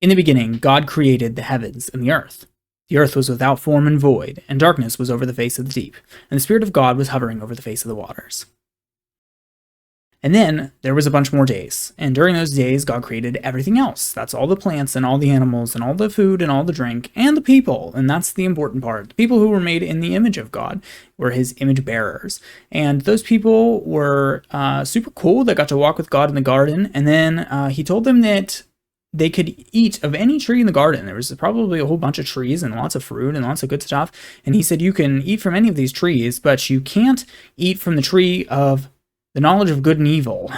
In the beginning, God created the heavens and the earth. The earth was without form and void, and darkness was over the face of the deep, and the Spirit of God was hovering over the face of the waters. And then there was a bunch more days, and during those days, God created everything else. That's all the plants and all the animals and all the food and all the drink and the people, and that's the important part. The people who were made in the image of God were his image bearers, and those people were super cool. They got to walk with God in the garden, and then he told them that they could eat of any tree in the garden. There was probably a whole bunch of trees and lots of fruit and lots of good stuff, and he said you can eat from any of these trees, but you can't eat from the tree of the knowledge of good and evil.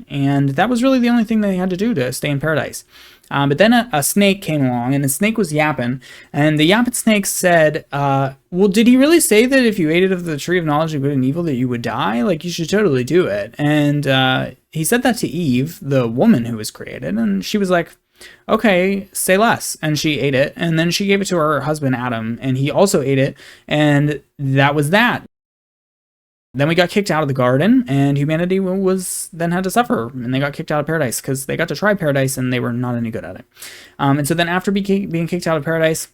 And that was really the only thing they had to do to stay in paradise. But then a snake came along, and the snake was yapping, and the yapping snake said, well, did he really say that if you ate of the tree of knowledge of good and evil that you would die? Like, you should totally do it. And he said that to Eve, the woman who was created, and she was like, okay, say less. And she ate it, and then she gave it to her husband Adam, and he also ate it, and that was that. Then we got kicked out of the garden, and humanity was then had to suffer, and they got kicked out of paradise because they got to try paradise and they were not any good at it. And so then after being kicked out of paradise,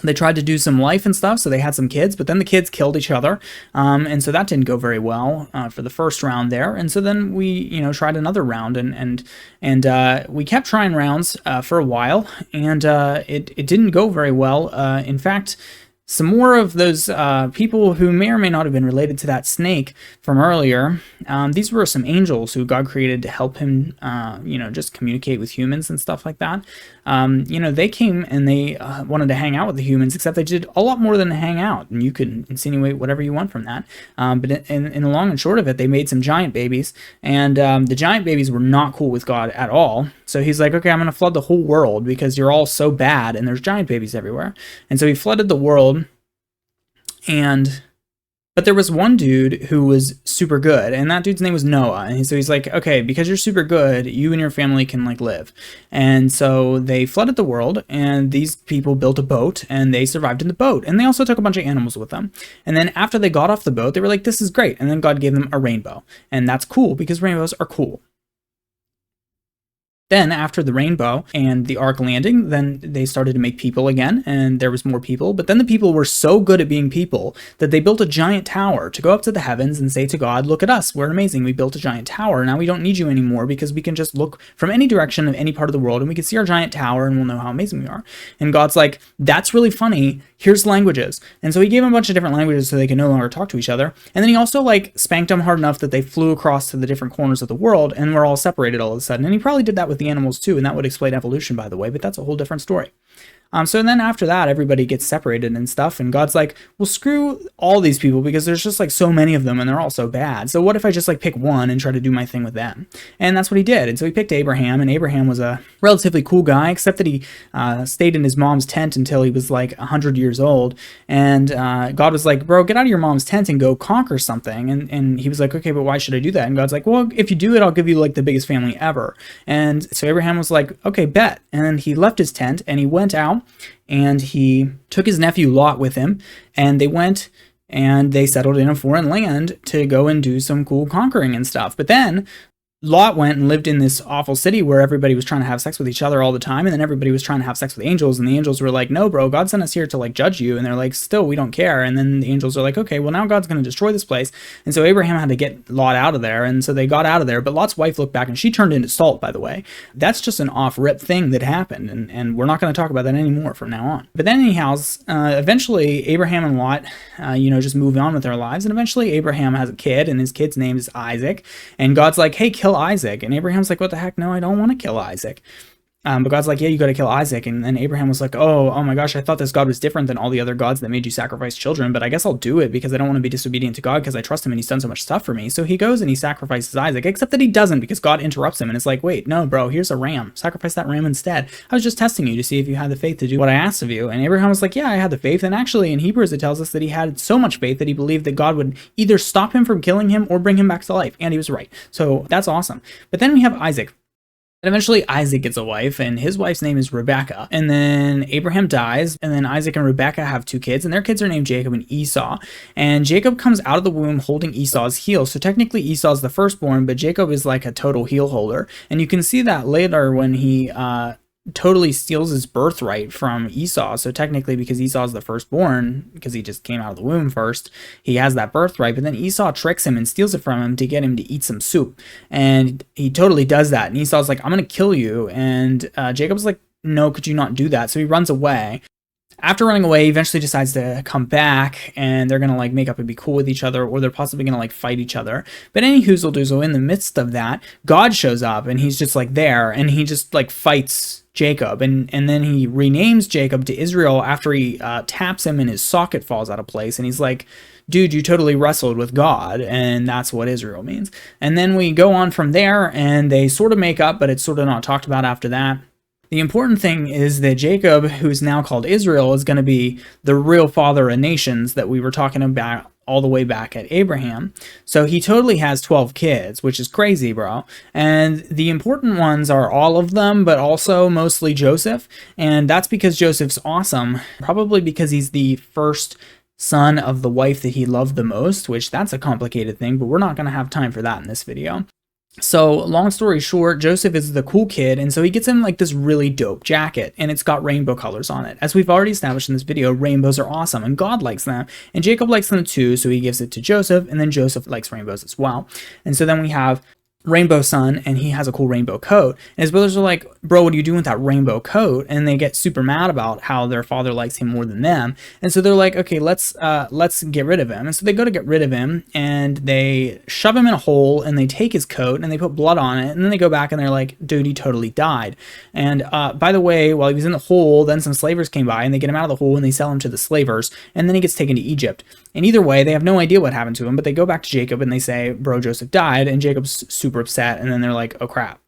they tried to do some life and stuff, so they had some kids, but then the kids killed each other, and so that didn't go very well for the first round there. And so then we, tried another round, and we kept trying rounds for a while, and it didn't go very well. In fact, some more of those people who may or may not have been related to that snake from earlier, these were some angels who God created to help him, just communicate with humans and stuff like that. They came and they wanted to hang out with the humans, except they did a lot more than hang out, and you could insinuate whatever you want from that. But in the long and short of it, they made some giant babies, and the giant babies were not cool with God at all. So he's like, okay, I'm going to flood the whole world because you're all so bad, and there's giant babies everywhere. And so he flooded the world. But there was one dude who was super good, and that dude's name was Noah. And so he's like, okay, because you're super good, you and your family can live. And so they flooded the world, and these people built a boat, and they survived in the boat. And they also took a bunch of animals with them. And then after they got off the boat, they were like, this is great. And then God gave them a rainbow. And that's cool because rainbows are cool. Then after the rainbow and the ark landing, then they started to make people again, and there was more people. But then the people were so good at being people that they built a giant tower to go up to the heavens and say to God, look at us, we're amazing. We built a giant tower. Now we don't need you anymore because we can just look from any direction of any part of the world and we can see our giant tower and we'll know how amazing we are. And God's like, that's really funny. Here's languages. And so he gave them a bunch of different languages so they could no longer talk to each other. And then he also spanked them hard enough that they flew across to the different corners of the world and were all separated all of a sudden. And he probably did that with the animals too, and that would explain evolution, by the way, but that's a whole different story. So then after that, everybody gets separated and stuff, and God's like, well, screw all these people because there's just so many of them and they're all so bad. So what if I just pick one and try to do my thing with them? And that's what he did. And so he picked Abraham, and Abraham was a relatively cool guy, except that he stayed in his mom's tent until he was 100 years old. And God was like, bro, get out of your mom's tent and go conquer something. And he was like, okay, but why should I do that? And God's like, well, if you do it, I'll give you the biggest family ever. And so Abraham was like, okay, bet. And he left his tent and he went out, and he took his nephew Lot with him, and they went and they settled in a foreign land to go and do some cool conquering and stuff. But then Lot went and lived in this awful city where everybody was trying to have sex with each other all the time, and then everybody was trying to have sex with angels, and the angels were like, no, bro, God sent us here to judge you, and they're like, still, we don't care. And then the angels are like, okay, well, now God's going to destroy this place. And so Abraham had to get Lot out of there, and so they got out of there, but Lot's wife looked back, and she turned into salt, by the way. That's just an off-rip thing that happened, and we're not going to talk about that anymore from now on. But then anyhow, eventually Abraham and Lot, just move on with their lives, and eventually Abraham has a kid, and his kid's name is Isaac, and God's like, hey, kill Isaac. And Abraham's like, what the heck? No, I don't want to kill Isaac. But God's like, yeah, you got to kill Isaac. And then Abraham was like, oh my gosh, I thought this God was different than all the other gods that made you sacrifice children, but I guess I'll do it because I don't want to be disobedient to God because I trust him and he's done so much stuff for me. So he goes and he sacrifices Isaac, except that he doesn't because God interrupts him and it's like, wait, no, bro, here's a ram. Sacrifice that ram instead. I was just testing you to see if you had the faith to do what I asked of you. And Abraham was like, yeah, I had the faith. And actually in Hebrews, it tells us that he had so much faith that he believed that God would either stop him from killing him or bring him back to life. And he was right. So that's awesome. But then we have Isaac. And eventually Isaac gets a wife, and his wife's name is Rebecca. And then Abraham dies, and then Isaac and Rebecca have two kids, and their kids are named Jacob and Esau. And Jacob comes out of the womb holding Esau's heel. So technically Esau's the firstborn, but Jacob is like a total heel holder. And you can see that later when he totally steals his birthright from Esau. So technically, because Esau is the firstborn, because he just came out of the womb first, he has that birthright. But then Esau tricks him and steals it from him to get him to eat some soup. And he totally does that. And Esau's like, I'm going to kill you. And Jacob's like, no, could you not do that? So he runs away. After running away, he eventually decides to come back, and they're going to like make up and be cool with each other, or they're possibly going to like fight each other. But any hoozle doozle, in the midst of that, God shows up, and he's just like there, and he just like fights Jacob, and then he renames Jacob to Israel after he taps him and his socket falls out of place, and he's like, dude, you totally wrestled with God, and that's what Israel means. And then we go on from there, and they sort of make up, but it's sort of not talked about after that. The important thing is that Jacob, who's now called Israel, is going to be the real father of nations that we were talking about all the way back at Abraham. So he totally has 12 kids, which is crazy, bro. And the important ones are all of them, but also mostly Joseph. And that's because Joseph's awesome, probably because he's the first son of the wife that he loved the most, which that's a complicated thing, but we're not going to have time for that in this video. So long story short, Joseph is the cool kid, and so he gets him like this really dope jacket, and it's got rainbow colors on it. As we've already established in this video, rainbows are awesome, and God likes them, and Jacob likes them too, so he gives it to Joseph, and then Joseph likes rainbows as well. And so then we have rainbow son, and he has a cool rainbow coat, and his brothers are like, bro, what are you doing with that rainbow coat? And they get super mad about how their father likes him more than them, and so they're like, okay, let's get rid of him. And so they go to get rid of him, and they shove him in a hole, and they take his coat and they put blood on it, and then they go back and they're like, dude, he totally died. And by the way, while he was in the hole, then some slavers came by and they get him out of the hole and they sell him to the slavers, and then he gets taken to Egypt. And either way, they have no idea what happened to him, but they go back to Jacob and they say, bro, Joseph died, and Jacob's super upset, and then they're like, oh crap.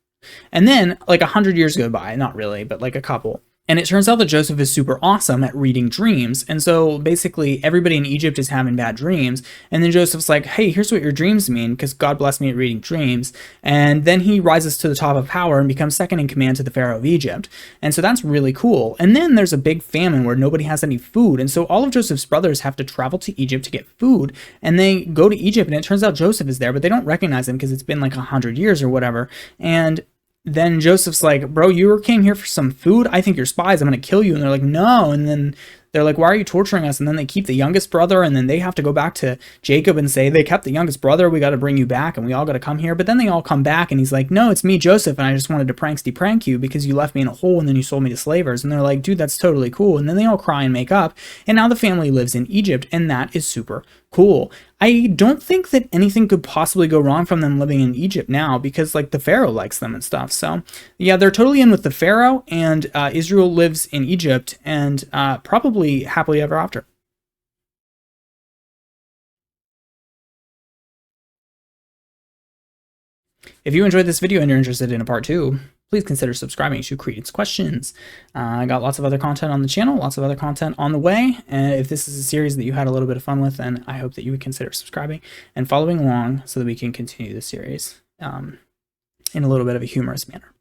And then like 100 years go by, not really, but like a couple. And it turns out that Joseph is super awesome at reading dreams. And so basically everybody in Egypt is having bad dreams. And then Joseph's like, hey, here's what your dreams mean, because God blessed me at reading dreams. And then he rises to the top of power and becomes second in command to the Pharaoh of Egypt. And so that's really cool. And then there's a big famine where nobody has any food. And so all of Joseph's brothers have to travel to Egypt to get food. And they go to Egypt, and it turns out Joseph is there, but they don't recognize him because it's been like 100 years or whatever. And then Joseph's like, bro, you came here for some food? I think you're spies. I'm going to kill you. And they're like, no. And then they're like, why are you torturing us? And then they keep the youngest brother, and then they have to go back to Jacob and say, they kept the youngest brother. We got to bring you back, and we all got to come here. But then they all come back, and he's like, no, it's me, Joseph, and I just wanted to prank you because you left me in a hole and then you sold me to slavers. And they're like, dude, that's totally cool. And then they all cry and make up, and now the family lives in Egypt, and that is super cool. I don't think that anything could possibly go wrong from them living in Egypt now, because like the Pharaoh likes them and stuff. So yeah, they're totally in with the Pharaoh, and Israel lives in Egypt, and probably happily ever after. If you enjoyed this video and you're interested in a part 2, please consider subscribing to Credence Questions. I got lots of other content on the channel, lots of other content on the way, and if this is a series that you had a little bit of fun with, then I hope that you would consider subscribing and following along so that we can continue the series in a little bit of a humorous manner.